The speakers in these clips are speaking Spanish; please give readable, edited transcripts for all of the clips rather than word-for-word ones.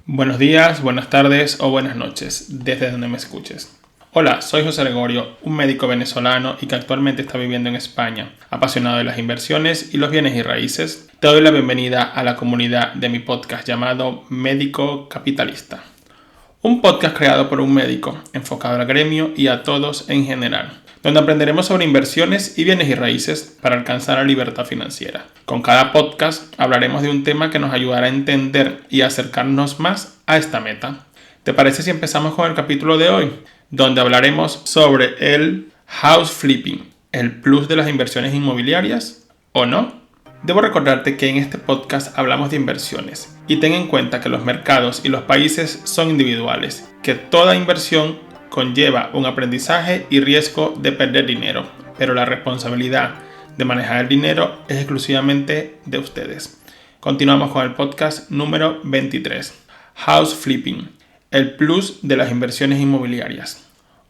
Buenos días, buenas tardes o buenas noches, desde donde me escuches. Hola, soy José Gregorio, un médico venezolano y que actualmente está viviendo en España, apasionado de las inversiones y los bienes y raíces. Te doy la bienvenida a la comunidad de mi podcast llamado Médico Capitalista. Un podcast creado por un médico, enfocado al gremio y a todos en general, donde aprenderemos sobre inversiones y bienes y raíces para alcanzar la libertad financiera. Con cada podcast hablaremos de un tema que nos ayudará a entender y acercarnos más a esta meta. ¿Te parece si empezamos con el capítulo de hoy? Donde hablaremos sobre el house flipping, el plus de las inversiones inmobiliarias o no. Debo recordarte que en este podcast hablamos de inversiones y ten en cuenta que los mercados y los países son individuales, que toda inversión conlleva un aprendizaje y riesgo de perder dinero, pero la responsabilidad de manejar el dinero es exclusivamente de ustedes. Continuamos con el podcast número 23, House Flipping, el plus de las inversiones inmobiliarias,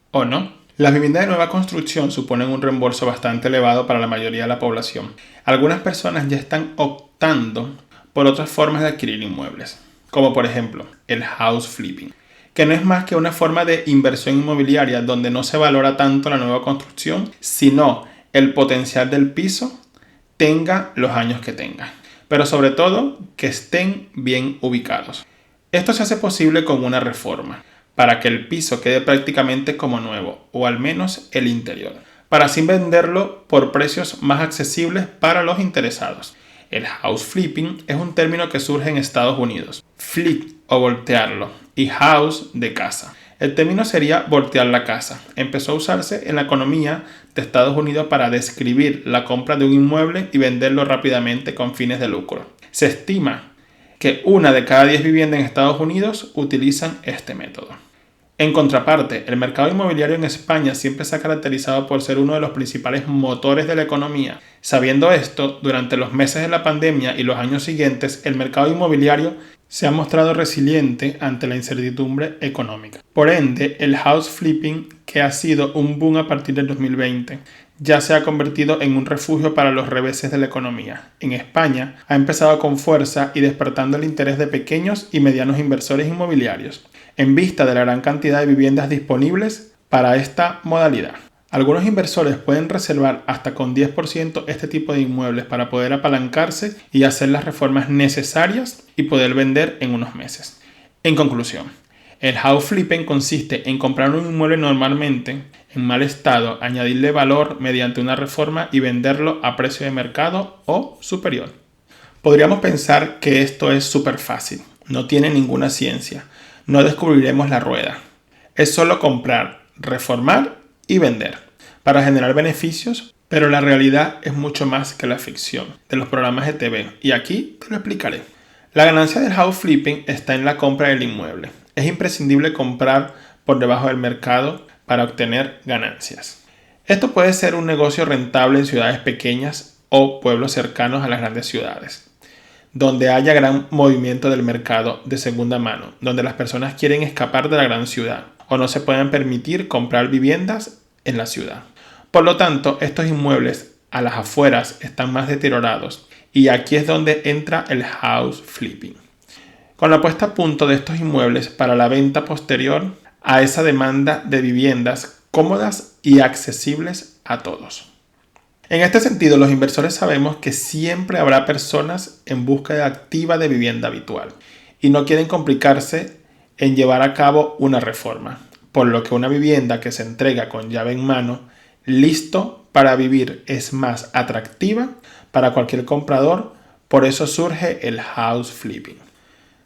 ¿o no? Las viviendas de nueva construcción suponen un reembolso bastante elevado para la mayoría de la población. Algunas personas ya están optando por otras formas de adquirir inmuebles, como por ejemplo el house flipping, que no es más que una forma de inversión inmobiliaria donde no se valora tanto la nueva construcción, sino el potencial del piso tenga los años que tenga, pero sobre todo que estén bien ubicados. Esto se hace posible con una reforma, para que el piso quede prácticamente como nuevo, o al menos el interior, para así venderlo por precios más accesibles para los interesados. El house flipping es un término que surge en Estados Unidos. Flip o voltearlo y house de casa. El término sería voltear la casa. Empezó a usarse en la economía de Estados Unidos para describir la compra de un inmueble y venderlo rápidamente con fines de lucro. Se estima que 1 de cada 10 viviendas en Estados Unidos utilizan este método. En contraparte, el mercado inmobiliario en España siempre se ha caracterizado por ser uno de los principales motores de la economía. Sabiendo esto, durante los meses de la pandemia y los años siguientes, el mercado inmobiliario se ha mostrado resiliente ante la incertidumbre económica. Por ende, el house flipping, que ha sido un boom a partir del 2020, ya se ha convertido en un refugio para los reveses de la economía. En España ha empezado con fuerza y despertando el interés de pequeños y medianos inversores inmobiliarios, en vista de la gran cantidad de viviendas disponibles para esta modalidad. Algunos inversores pueden reservar hasta con 10% este tipo de inmuebles para poder apalancarse y hacer las reformas necesarias y poder vender en unos meses. En conclusión, el house flipping consiste en comprar un inmueble normalmente en mal estado, añadirle valor mediante una reforma y venderlo a precio de mercado o superior. Podríamos pensar que esto es súper fácil, no tiene ninguna ciencia, no descubriremos la rueda. Es solo comprar, reformar y vender para generar beneficios, pero la realidad es mucho más que la ficción de los programas de TV y aquí te lo explicaré. La ganancia del house flipping está en la compra del inmueble. Es imprescindible comprar por debajo del mercado para obtener ganancias. Esto puede ser un negocio rentable en ciudades pequeñas o pueblos cercanos a las grandes ciudades, donde haya gran movimiento del mercado de segunda mano, donde las personas quieren escapar de la gran ciudad o no se pueden permitir comprar viviendas en la ciudad. Por lo tanto, estos inmuebles a las afueras están más deteriorados y aquí es donde entra el house flipping, con la puesta a punto de estos inmuebles para la venta posterior a esa demanda de viviendas cómodas y accesibles a todos. En este sentido, los inversores sabemos que siempre habrá personas en búsqueda activa de vivienda habitual y no quieren complicarse en llevar a cabo una reforma, por lo que una vivienda que se entrega con llave en mano, listo para vivir, es más atractiva para cualquier comprador. Por eso surge el house flipping.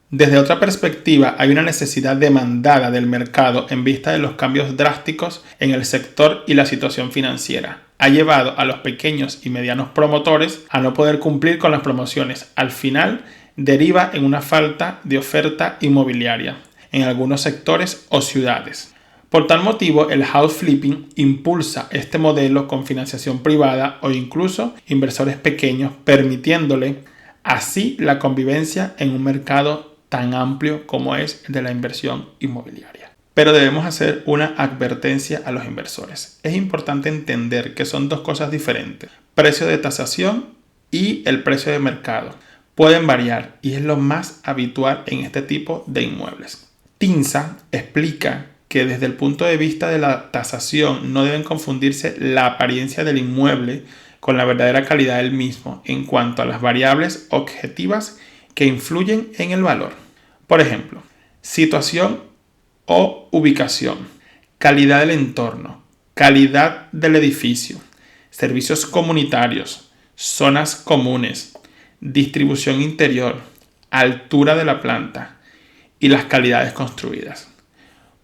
Desde otra perspectiva, hay una necesidad demandada del mercado en vista de los cambios drásticos en el sector y la situación financiera. Ha llevado a los pequeños y medianos promotores a no poder cumplir con las promociones. Al final, deriva en una falta de oferta inmobiliaria en algunos sectores o ciudades. Por tal motivo, el house flipping impulsa este modelo con financiación privada o incluso inversores pequeños, permitiéndole así la convivencia en un mercado tan amplio como es el de la inversión inmobiliaria. Pero debemos hacer una advertencia a los inversores. Es importante entender que son dos cosas diferentes: precio de tasación y el precio de mercado. pueden variar y es lo más habitual en este tipo de inmuebles. TINSA explica que desde el punto de vista de la tasación no deben confundirse la apariencia del inmueble con la verdadera calidad del mismo en cuanto a las variables objetivas que influyen en el valor. Por ejemplo, situación o ubicación, calidad del entorno, calidad del edificio, servicios comunitarios, zonas comunes, distribución interior, altura de la planta y las calidades construidas.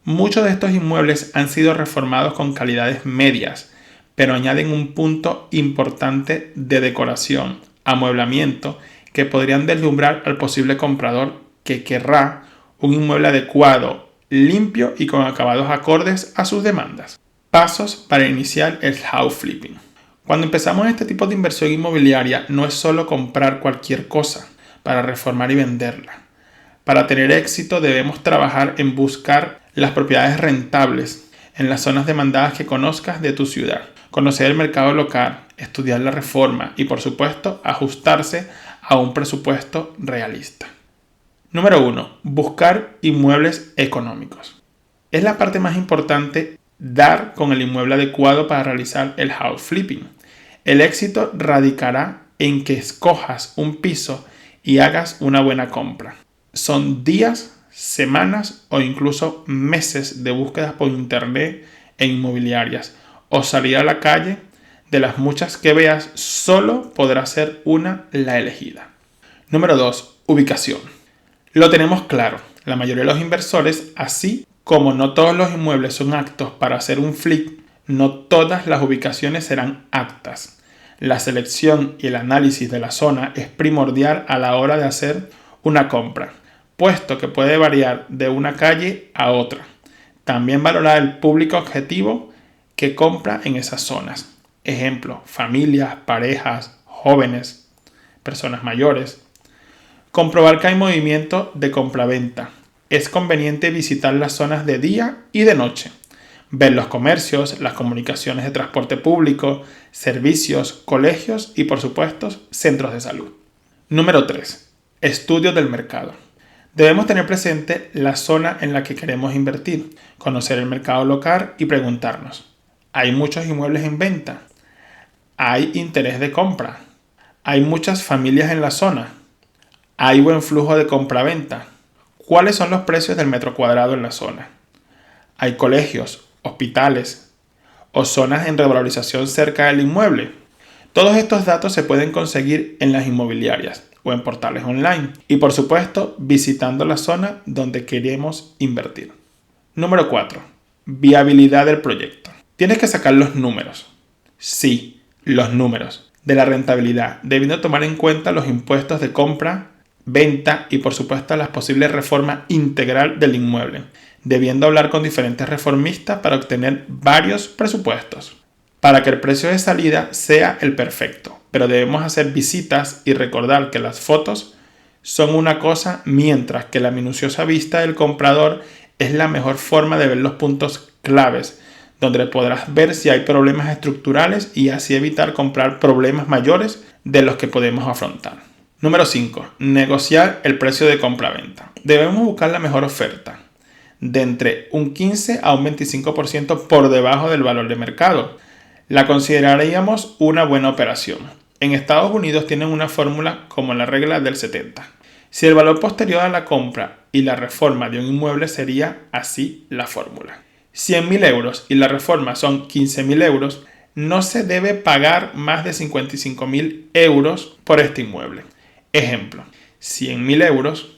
Muchos de estos inmuebles han sido reformados con calidades medias, pero añaden un punto importante de decoración, amueblamiento, que podrían deslumbrar al posible comprador que querrá un inmueble adecuado, limpio y con acabados acordes a sus demandas. Pasos para iniciar el house flipping. Cuando empezamos este tipo de inversión inmobiliaria no es solo comprar cualquier cosa para reformar y venderla. Para tener éxito debemos trabajar en buscar las propiedades rentables en las zonas demandadas que conozcas de tu ciudad, conocer el mercado local, estudiar la reforma y por supuesto ajustarse a un presupuesto realista. Número 1. Buscar inmuebles económicos. Es la parte más importante, dar con el inmueble adecuado para realizar el house flipping. El éxito radicará en que escojas un piso y hagas una buena compra. Son días, semanas o incluso meses de búsquedas por internet e inmobiliarias o salir a la calle. De las muchas que veas, solo podrá ser una la elegida. Número 2. Ubicación. Lo tenemos claro, la mayoría de los inversores, así como no todos los inmuebles son aptos para hacer un flip, no todas las ubicaciones serán aptas. La selección y el análisis de la zona es primordial a la hora de hacer una compra, puesto que puede variar de una calle a otra. También valorar el público objetivo que compra en esas zonas. Ejemplo, familias, parejas, jóvenes, personas mayores. Comprobar que hay movimiento de compraventa. Es conveniente visitar las zonas de día y de noche. Ver los comercios, las comunicaciones de transporte público, servicios, colegios y por supuesto centros de salud. Número 3. Estudio del mercado. Debemos tener presente la zona en la que queremos invertir, conocer el mercado local y preguntarnos: ¿hay muchos inmuebles en venta? ¿Hay interés de compra? ¿Hay muchas familias en la zona? ¿Hay buen flujo de compra-venta? ¿Cuáles son los precios del metro cuadrado en la zona? ¿Hay colegios, hospitales o zonas en revalorización cerca del inmueble? Todos estos datos se pueden conseguir en las inmobiliarias o en portales online y por supuesto visitando la zona donde queremos invertir. Número 4. Viabilidad del proyecto. Tienes que sacar los números. Sí, los números de la rentabilidad, debiendo tomar en cuenta los impuestos de compra, venta y por supuesto las posibles reformas integral del inmueble, debiendo hablar con diferentes reformistas para obtener varios presupuestos, para que el precio de salida sea el perfecto. Pero debemos hacer visitas y recordar que las fotos son una cosa, mientras que la minuciosa vista del comprador es la mejor forma de ver los puntos claves, donde podrás ver si hay problemas estructurales y así evitar comprar problemas mayores de los que podemos afrontar. Número 5. Negociar el precio de compra-venta. Debemos buscar la mejor oferta, de entre un 15 a un 25% por debajo del valor de mercado. La consideraríamos una buena operación. En Estados Unidos tienen una fórmula como la regla del 70. Si el valor posterior a la compra y la reforma de un inmueble sería así la fórmula. 100.000 euros y la reforma son 15.000 euros, no se debe pagar más de 55.000 euros por este inmueble. Ejemplo, 100.000 euros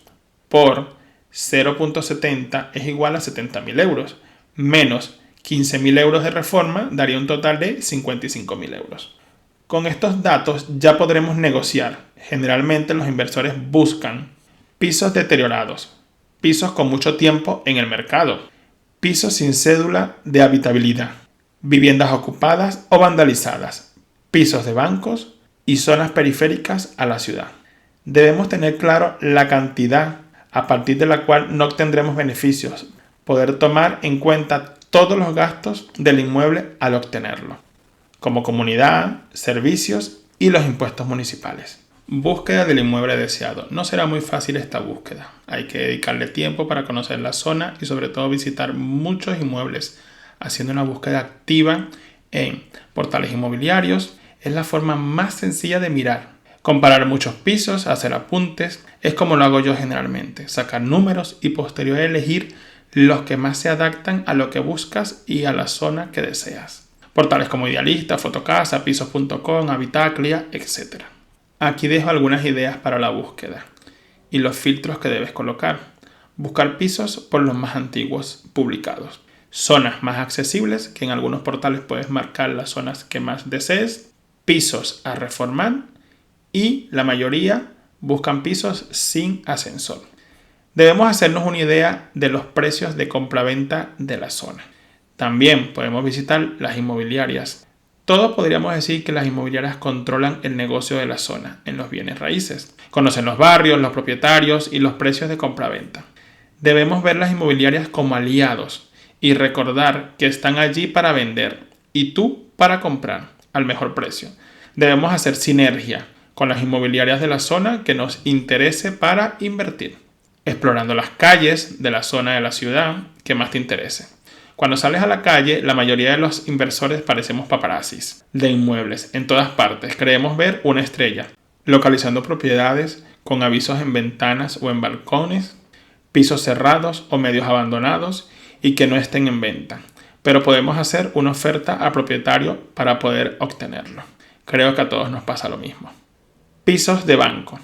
por 0.70 es igual a 70.000 euros, menos 15.000 euros de reforma daría un total de 55.000 euros. Con estos datos ya podremos negociar. Generalmente los inversores buscan pisos deteriorados, pisos con mucho tiempo en el mercado, pisos sin cédula de habitabilidad, viviendas ocupadas o vandalizadas, pisos de bancos y zonas periféricas a la ciudad. Debemos tener claro la cantidad a partir de la cual no obtendremos beneficios, poder tomar en cuenta todos los gastos del inmueble al obtenerlo, como comunidad, servicios y los impuestos municipales. Búsqueda del inmueble deseado. No será muy fácil esta búsqueda. Hay que dedicarle tiempo para conocer la zona y sobre todo visitar muchos inmuebles, haciendo una búsqueda activa en portales inmobiliarios. Es la forma más sencilla de mirar. Comparar muchos pisos, hacer apuntes, es como lo hago yo generalmente. Sacar números y posterior elegir los que más se adaptan a lo que buscas y a la zona que deseas. Portales como Idealista, Fotocasa, Pisos.com, Habitaclia, etc. Aquí dejo algunas ideas para la búsqueda y los filtros que debes colocar. Buscar pisos por los más antiguos publicados. Zonas más accesibles, que en algunos portales puedes marcar las zonas que más desees. Pisos a reformar y la mayoría buscan pisos sin ascensor. Debemos hacernos una idea de los precios de compraventa de la zona. También podemos visitar las inmobiliarias. Todos podríamos decir que las inmobiliarias controlan el negocio de la zona en los bienes raíces. Conocen los barrios, los propietarios y los precios de compraventa. Debemos ver las inmobiliarias como aliados y recordar que están allí para vender y tú para comprar al mejor precio. Debemos hacer sinergia con las inmobiliarias de la zona que nos interese para invertir, explorando las calles de la zona de la ciudad que más te interese. Cuando sales a la calle, la mayoría de los inversores parecemos paparazzis de inmuebles. En todas partes creemos ver una estrella, localizando propiedades con avisos en ventanas o en balcones, pisos cerrados o medios abandonados y que no estén en venta. Pero podemos hacer una oferta al propietario para poder obtenerlo. Creo que a todos nos pasa lo mismo. Pisos de banco.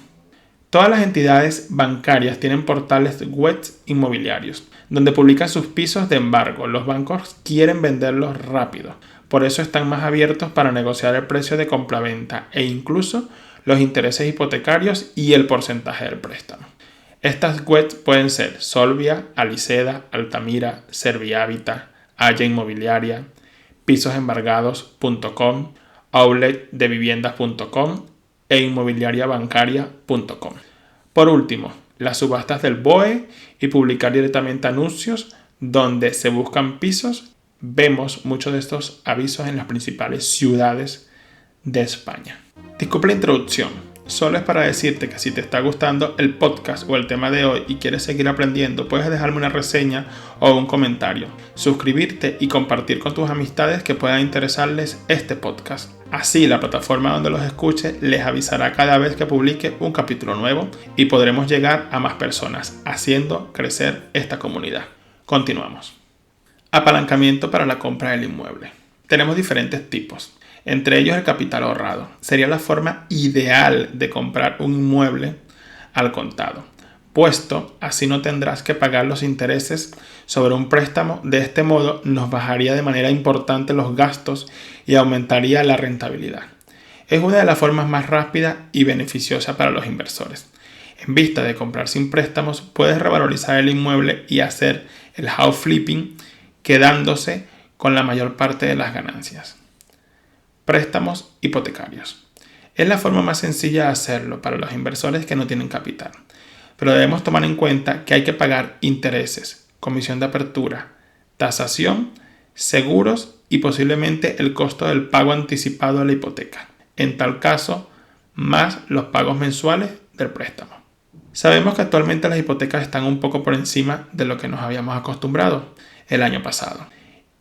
Todas las entidades bancarias tienen portales web inmobiliarios donde publican sus pisos de embargo. Los bancos quieren venderlos rápido, por eso están más abiertos para negociar el precio de compraventa e incluso los intereses hipotecarios y el porcentaje del préstamo. Estas webs pueden ser Solvia, Aliseda, Altamira, Servihabita, Haya Inmobiliaria, pisosembargados.com, outletdeviviendas.com e inmobiliariabancaria.com. Por último, las subastas del BOE y publicar directamente anuncios donde se buscan pisos. Vemos muchos de estos avisos en las principales ciudades de España. Disculpa la introducción, solo es para decirte que si te está gustando el podcast o el tema de hoy y quieres seguir aprendiendo, puedes dejarme una reseña o un comentario, suscribirte y compartir con tus amistades que puedan interesarles este podcast. Así la plataforma donde los escuche les avisará cada vez que publique un capítulo nuevo y podremos llegar a más personas, haciendo crecer esta comunidad. Continuamos. Apalancamiento para la compra del inmueble. Tenemos diferentes tipos, entre ellos el capital ahorrado. Sería la forma ideal de comprar un inmueble al contado, puesto así no tendrás que pagar los intereses sobre un préstamo. De este modo nos bajaría de manera importante los gastos y aumentaría la rentabilidad. Es una de las formas más rápidas y beneficiosa para los inversores. En vista de comprar sin préstamos, puedes revalorizar el inmueble y hacer el house flipping, quedándose con la mayor parte de las ganancias. Préstamos hipotecarios. Es la forma más sencilla de hacerlo para los inversores que no tienen capital, pero debemos tomar en cuenta que hay que pagar intereses, comisión de apertura, tasación, seguros y posiblemente el costo del pago anticipado de la hipoteca. En tal caso, más los pagos mensuales del préstamo. Sabemos que actualmente las hipotecas están un poco por encima de lo que nos habíamos acostumbrado el año pasado.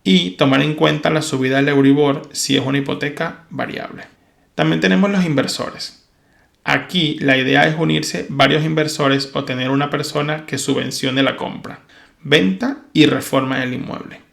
Y tomar en cuenta la subida del Euribor si es una hipoteca variable. También tenemos los inversores. Aquí la idea es unirse varios inversores o tener una persona que subvencione la compra, venta y reforma del inmueble.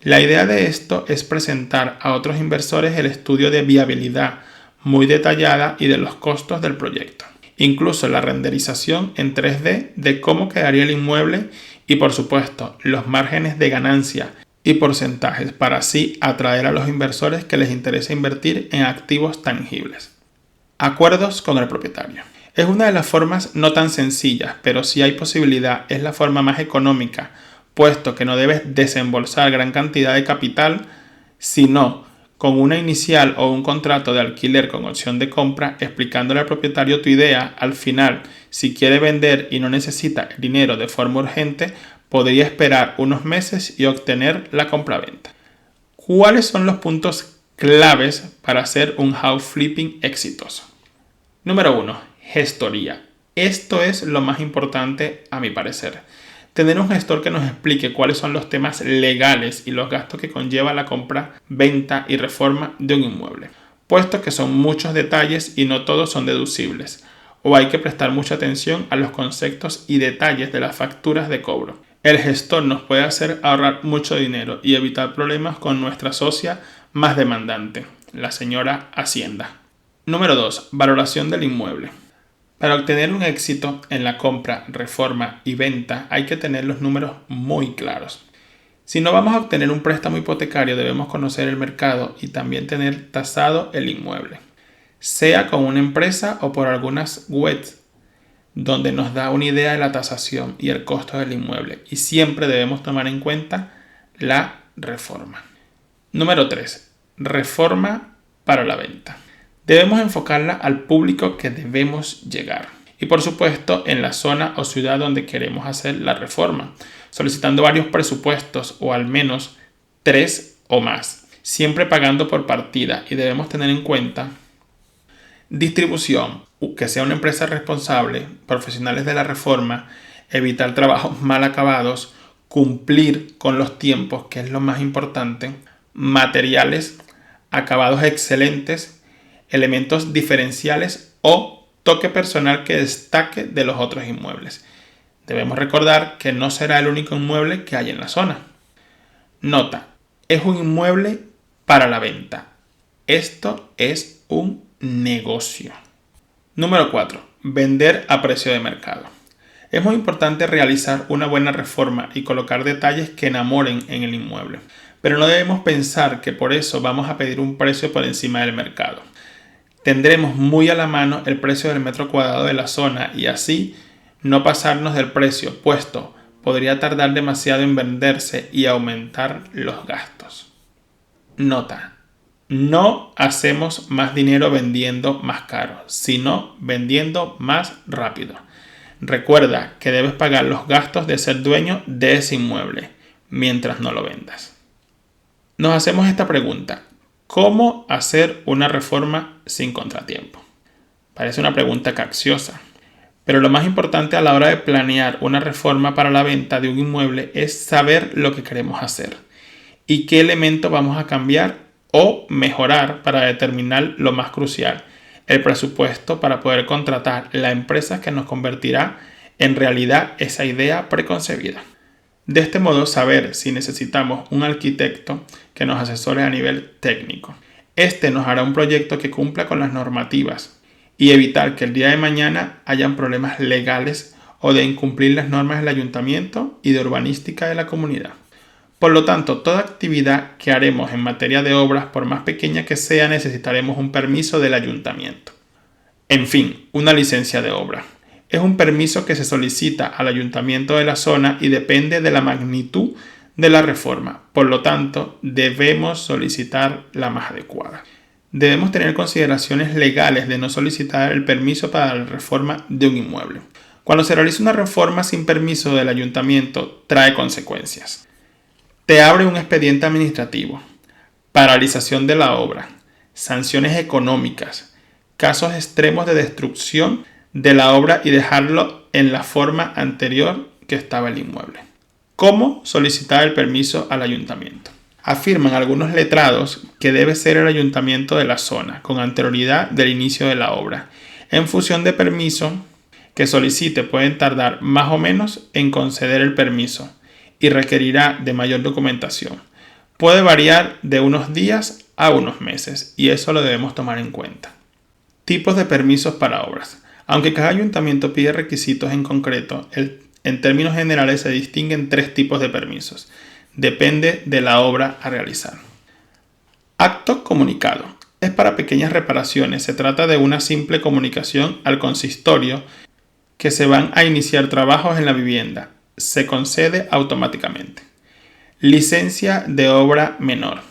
La idea de esto es presentar a otros inversores el estudio de viabilidad muy detallada y de los costos del proyecto. Incluso la renderización en 3D de cómo quedaría el inmueble y por supuesto los márgenes de ganancia y porcentajes para así atraer a los inversores que les interesa invertir en activos tangibles. Acuerdos con el propietario. Es una de las formas no tan sencillas, pero si hay posibilidad es la forma más económica, puesto que no debes desembolsar gran cantidad de capital, sino con una inicial o un contrato de alquiler con opción de compra, explicándole al propietario tu idea. Al final, si quiere vender y no necesita el dinero de forma urgente, podría esperar unos meses y obtener la compraventa. ¿Cuáles son los puntos claves para hacer un house flipping exitoso? Número 1. Gestoría. Esto es lo más importante a mi parecer. Tener un gestor que nos explique cuáles son los temas legales y los gastos que conlleva la compra, venta y reforma de un inmueble, puesto que son muchos detalles y no todos son deducibles, o hay que prestar mucha atención a los conceptos y detalles de las facturas de cobro. El gestor nos puede hacer ahorrar mucho dinero y evitar problemas con nuestra socia más demandante, la señora Hacienda. Número 2. Valoración del inmueble. Para obtener un éxito en la compra, reforma y venta hay que tener los números muy claros. Si no vamos a obtener un préstamo hipotecario, debemos conocer el mercado y también tener tasado el inmueble, sea con una empresa o por algunas webs donde nos da una idea de la tasación y el costo del inmueble, y siempre debemos tomar en cuenta la reforma. Número 3. Reforma para la venta. Debemos enfocarla al público que debemos llegar y por supuesto en la zona o ciudad donde queremos hacer la reforma, solicitando varios presupuestos o al menos 3 o más, siempre pagando por partida, y debemos tener en cuenta distribución, que sea una empresa responsable, profesionales de la reforma, evitar trabajos mal acabados, cumplir con los tiempos, que es lo más importante, materiales, acabados excelentes, elementos diferenciales o toque personal que destaque de los otros inmuebles. Debemos recordar que no será el único inmueble que hay en la zona. Nota: es un inmueble para la venta. Esto es un negocio. Número 4. Vender a precio de mercado. Es muy importante realizar una buena reforma y colocar detalles que enamoren en el inmueble, pero no debemos pensar que por eso vamos a pedir un precio por encima del mercado. Tendremos muy a la mano el precio del metro cuadrado de la zona y así no pasarnos del precio, puesto podría tardar demasiado en venderse y aumentar los gastos. Nota: no hacemos más dinero vendiendo más caro, sino vendiendo más rápido. Recuerda que debes pagar los gastos de ser dueño de ese inmueble mientras no lo vendas. Nos hacemos esta pregunta: ¿cómo hacer una reforma sin contratiempo? Parece una pregunta capciosa, pero lo más importante a la hora de planear una reforma para la venta de un inmueble es saber lo que queremos hacer y qué elementos vamos a cambiar o mejorar para determinar lo más crucial, el presupuesto para poder contratar la empresa que nos convertirá en realidad esa idea preconcebida. De este modo, saber si necesitamos un arquitecto que nos asesore a nivel técnico. Este nos hará un proyecto que cumpla con las normativas y evitar que el día de mañana hayan problemas legales o de incumplir las normas del ayuntamiento y de urbanística de la comunidad. Por lo tanto, toda actividad que haremos en materia de obras, por más pequeña que sea, necesitaremos un permiso del ayuntamiento. En fin, una licencia de obra. Es un permiso que se solicita al ayuntamiento de la zona y depende de la magnitud de la reforma. Por lo tanto, debemos solicitar la más adecuada. Debemos tener consideraciones legales de no solicitar el permiso para la reforma de un inmueble. Cuando se realiza una reforma sin permiso del ayuntamiento, trae consecuencias. Te abre un expediente administrativo, paralización de la obra, sanciones económicas, casos extremos de destrucción de la obra y dejarlo en la forma anterior que estaba el inmueble. ¿Cómo solicitar el permiso al ayuntamiento? Afirman algunos letrados que debe ser el ayuntamiento de la zona con anterioridad del inicio de la obra. En función de permiso que solicite, pueden tardar más o menos en conceder el permiso y requerirá de mayor documentación. Puede variar de unos días a unos meses y eso lo debemos tomar en cuenta. Tipos de permisos para obras. Aunque cada ayuntamiento pide requisitos en concreto, en términos generales se distinguen 3 tipos de permisos. Depende de la obra a realizar. Acto comunicado. Es para pequeñas reparaciones. Se trata de una simple comunicación al consistorio que se van a iniciar trabajos en la vivienda. Se concede automáticamente. Licencia de obra menor.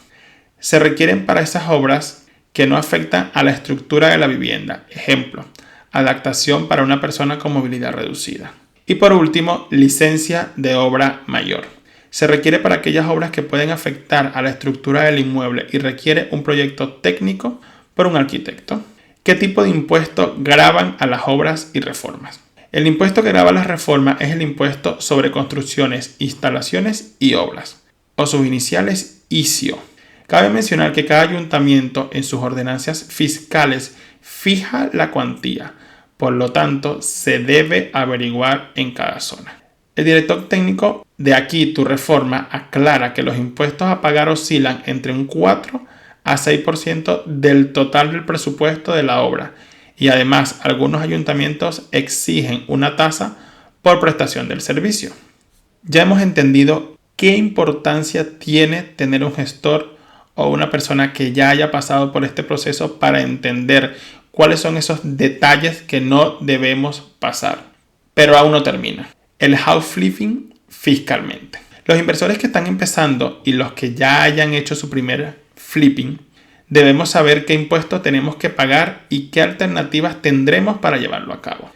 Se requieren para esas obras que no afectan a la estructura de la vivienda. Ejemplo: adaptación para una persona con movilidad reducida. Y por último, licencia de obra mayor. Se requiere para aquellas obras que pueden afectar a la estructura del inmueble y requiere un proyecto técnico por un arquitecto. ¿Qué tipo de impuesto gravan a las obras y reformas? El impuesto que grava las reformas es el impuesto sobre construcciones, instalaciones y obras, o sus iniciales ICIO. Cabe mencionar que cada ayuntamiento en sus ordenanzas fiscales fija la cuantía, por lo tanto se debe averiguar en cada zona. El director técnico de Aquí Tu Reforma aclara que los impuestos a pagar oscilan entre un 4 a 6% del total del presupuesto de la obra y además algunos ayuntamientos exigen una tasa por prestación del servicio. Ya hemos entendido qué importancia tiene tener un gestor o una persona que ya haya pasado por este proceso para entender cuáles son esos detalles que no debemos pasar. Pero aún no termina. El house flipping fiscalmente. Los inversores que están empezando y los que ya hayan hecho su primer flipping, debemos saber qué impuestos tenemos que pagar y qué alternativas tendremos para llevarlo a cabo.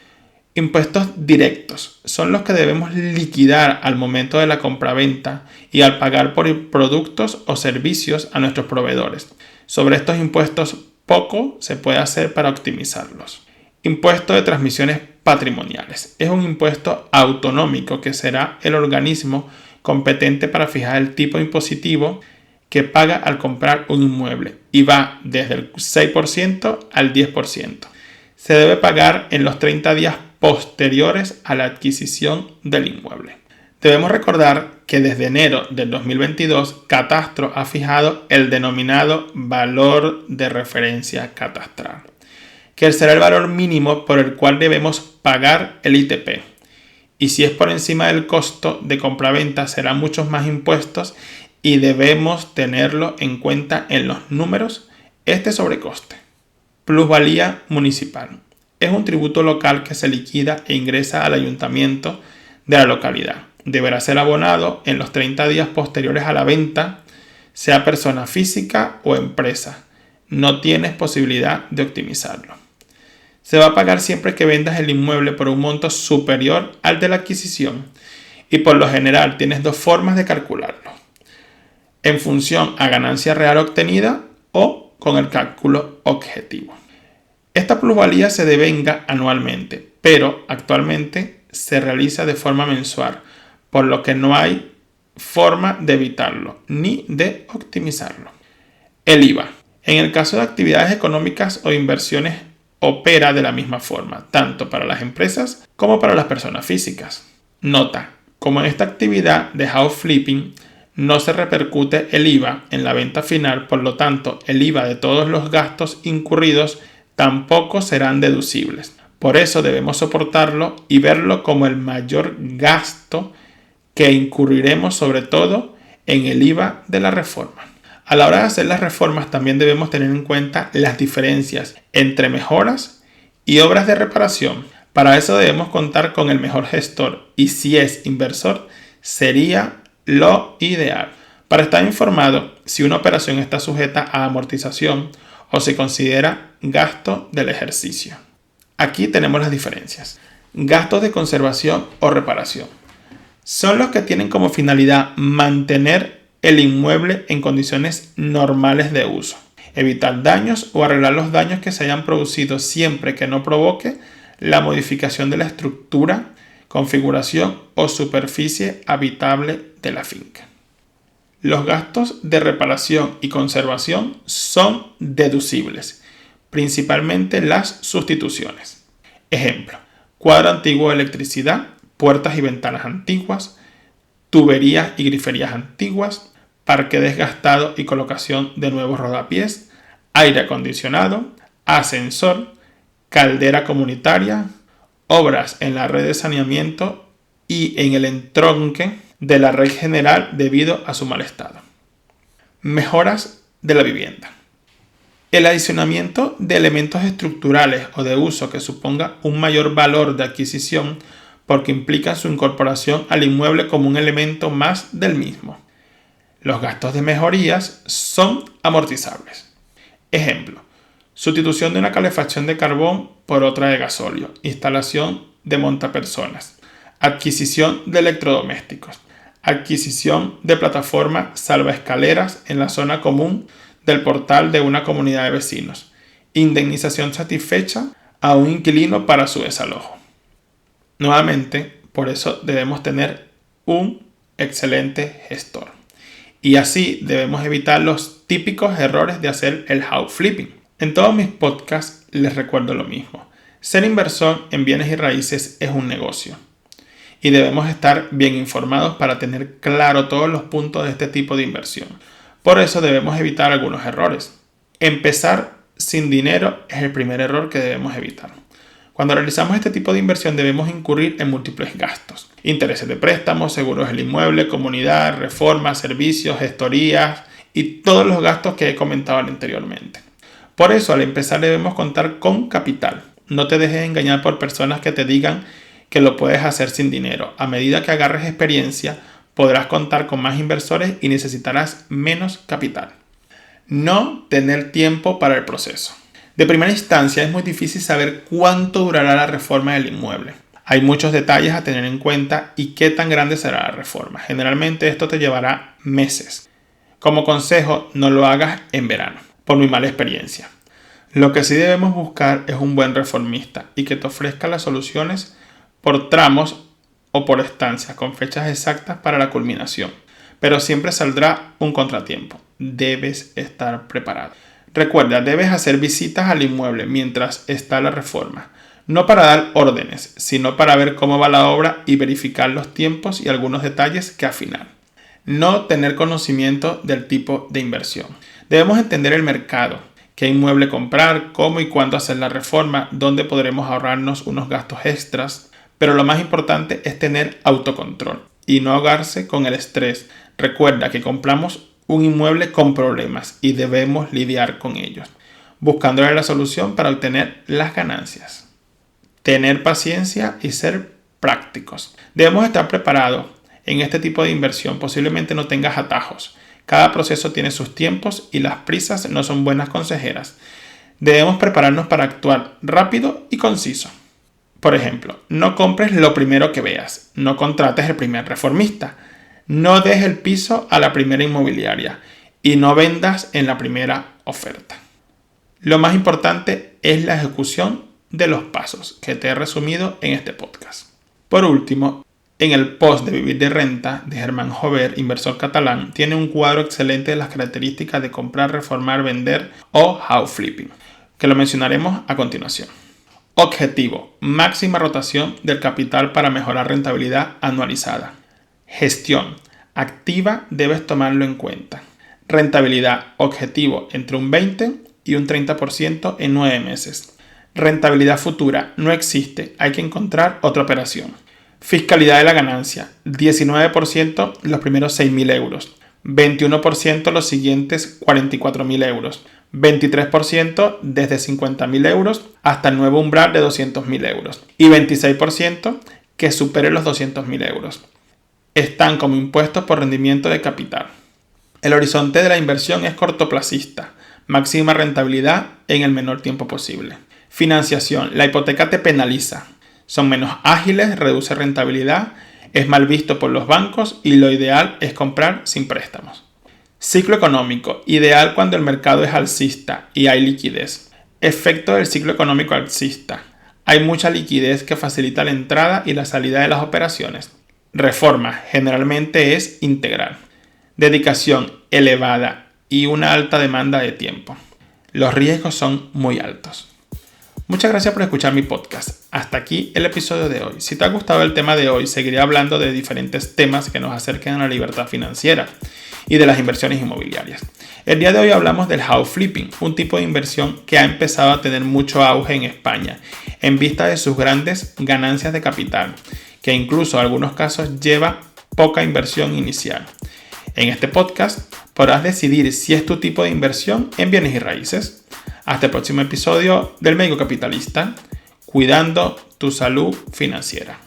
Impuestos directos son los que debemos liquidar al momento de la compraventa y al pagar por productos o servicios a nuestros proveedores. Sobre estos impuestos poco se puede hacer para optimizarlos. Impuesto de transmisiones patrimoniales. Es un impuesto autonómico que será el organismo competente para fijar el tipo impositivo que paga al comprar un inmueble y va desde el 6% al 10%. Se debe pagar en los 30 días posteriores a la adquisición del inmueble. Debemos recordar que desde enero del 2022 Catastro ha fijado el denominado valor de referencia catastral, que será el valor mínimo por el cual debemos pagar el ITP. Y si es por encima del costo de compraventa serán muchos más impuestos y debemos tenerlo en cuenta en los números este sobrecoste. Plusvalía municipal. Es un tributo local que se liquida e ingresa al ayuntamiento de la localidad. Deberá ser abonado en los 30 días posteriores a la venta, sea persona física o empresa. No tienes posibilidad de optimizarlo. Se va a pagar siempre que vendas el inmueble por un monto superior al de la adquisición y por lo general tienes dos formas de calcularlo: en función a ganancia real obtenida o con el cálculo objetivo. Esta plusvalía se devenga anualmente, pero actualmente se realiza de forma mensual, por lo que no hay forma de evitarlo ni de optimizarlo. El IVA. En el caso de actividades económicas o inversiones opera de la misma forma, tanto para las empresas como para las personas físicas. Nota, como en esta actividad de house flipping no se repercute el IVA en la venta final, por lo tanto el IVA de todos los gastos incurridos tampoco serán deducibles. Por eso debemos soportarlo y verlo como el mayor gasto que incurriremos, sobre todo en el IVA de la reforma. A la hora de hacer las reformas también debemos tener en cuenta las diferencias entre mejoras y obras de reparación. Para eso debemos contar con el mejor gestor y si es inversor sería lo ideal. Para estar informado si una operación está sujeta a amortización o se considera gasto del ejercicio. Aquí tenemos las diferencias. Gastos de conservación o reparación. Son los que tienen como finalidad mantener el inmueble en condiciones normales de uso, evitar daños o arreglar los daños que se hayan producido siempre que no provoque la modificación de la estructura, configuración o superficie habitable de la finca. Los gastos de reparación y conservación son deducibles, principalmente las sustituciones. Ejemplo: cuadro antiguo de electricidad, puertas y ventanas antiguas, tuberías y griferías antiguas, parque desgastado y colocación de nuevos rodapiés, aire acondicionado, ascensor, caldera comunitaria, obras en la red de saneamiento y en el entronque de la red general debido a su mal estado. Mejoras de la vivienda. El adicionamiento de elementos estructurales o de uso que suponga un mayor valor de adquisición porque implica su incorporación al inmueble como un elemento más del mismo. Los gastos de mejorías son amortizables. Ejemplo: sustitución de una calefacción de carbón por otra de gasóleo, instalación de montapersonas, adquisición de electrodomésticos, adquisición de plataforma salvaescaleras en la zona común del portal de una comunidad de vecinos, indemnización satisfecha a un inquilino para su desalojo. Nuevamente, por eso debemos tener un excelente gestor. Y así debemos evitar los típicos errores de hacer el house flipping. En todos mis podcasts les recuerdo lo mismo. Ser inversor en bienes y raíces es un negocio. Y debemos estar bien informados para tener claro todos los puntos de este tipo de inversión. Por eso debemos evitar algunos errores. Empezar sin dinero es el primer error que debemos evitar. Cuando realizamos este tipo de inversión debemos incurrir en múltiples gastos. Intereses de préstamos, seguros del inmueble, comunidad, reformas, servicios, gestorías y todos los gastos que he comentado anteriormente. Por eso al empezar debemos contar con capital. No te dejes engañar por personas que te digan que lo puedes hacer sin dinero. A medida que agarres experiencia, podrás contar con más inversores y necesitarás menos capital. No tener tiempo para el proceso. De primera instancia es muy difícil saber cuánto durará la reforma del inmueble. Hay muchos detalles a tener en cuenta y qué tan grande será la reforma. Generalmente esto te llevará meses. Como consejo, no lo hagas en verano, por mi mala experiencia. Lo que sí debemos buscar es un buen reformista y que te ofrezca las soluciones por tramos o por estancias con fechas exactas para la culminación. Pero siempre saldrá un contratiempo. Debes estar preparado. Recuerda, debes hacer visitas al inmueble mientras está la reforma. No para dar órdenes, sino para ver cómo va la obra y verificar los tiempos y algunos detalles que afinar. No tener conocimiento del tipo de inversión. Debemos entender el mercado, qué inmueble comprar, cómo y cuándo hacer la reforma, dónde podremos ahorrarnos unos gastos extras. Pero lo más importante es tener autocontrol y no ahogarse con el estrés. Recuerda que compramos un inmueble con problemas y debemos lidiar con ellos, buscándole la solución para obtener las ganancias. Tener paciencia y ser prácticos. Debemos estar preparados en este tipo de inversión. Posiblemente no tengas atajos. Cada proceso tiene sus tiempos y las prisas no son buenas consejeras. Debemos prepararnos para actuar rápido y conciso. Por ejemplo, no compres lo primero que veas, no contrates el primer reformista, no des el piso a la primera inmobiliaria y no vendas en la primera oferta. Lo más importante es la ejecución de los pasos que te he resumido en este podcast. Por último, en el post de Vivir de Renta de Germán Jover, inversor catalán, tiene un cuadro excelente de las características de comprar, reformar, vender o house flipping, que lo mencionaremos a continuación. Objetivo: máxima rotación del capital para mejorar rentabilidad anualizada. Gestión: activa, debes tomarlo en cuenta. Rentabilidad: objetivo entre un 20 y un 30% en 9 meses. Rentabilidad futura: no existe, hay que encontrar otra operación. Fiscalidad de la ganancia: 19% los primeros 6.000 euros, 21% los siguientes 44.000 euros, 23% desde 50.000 euros hasta el nuevo umbral de 200.000 euros y 26% que supere los 200.000 euros. Están como impuestos por rendimiento de capital. El horizonte de la inversión es cortoplacista, máxima rentabilidad en el menor tiempo posible. Financiación: la hipoteca te penaliza, son menos ágiles, reduce rentabilidad, es mal visto por los bancos y lo ideal es comprar sin préstamos. Ciclo económico: ideal cuando el mercado es alcista y hay liquidez. Efecto del ciclo económico alcista: hay mucha liquidez que facilita la entrada y la salida de las operaciones. Reforma: generalmente es integral. Dedicación elevada y una alta demanda de tiempo. Los riesgos son muy altos. Muchas gracias por escuchar mi podcast. Hasta aquí el episodio de hoy. Si te ha gustado el tema de hoy, seguiré hablando de diferentes temas que nos acerquen a la libertad financiera y de las inversiones inmobiliarias. El día de hoy hablamos del house flipping, un tipo de inversión que ha empezado a tener mucho auge en España, en vista de sus grandes ganancias de capital, que incluso en algunos casos lleva poca inversión inicial. En este podcast podrás decidir si es tu tipo de inversión en bienes y raíces. Hasta el próximo episodio del Médico Capitalista, cuidando tu salud financiera.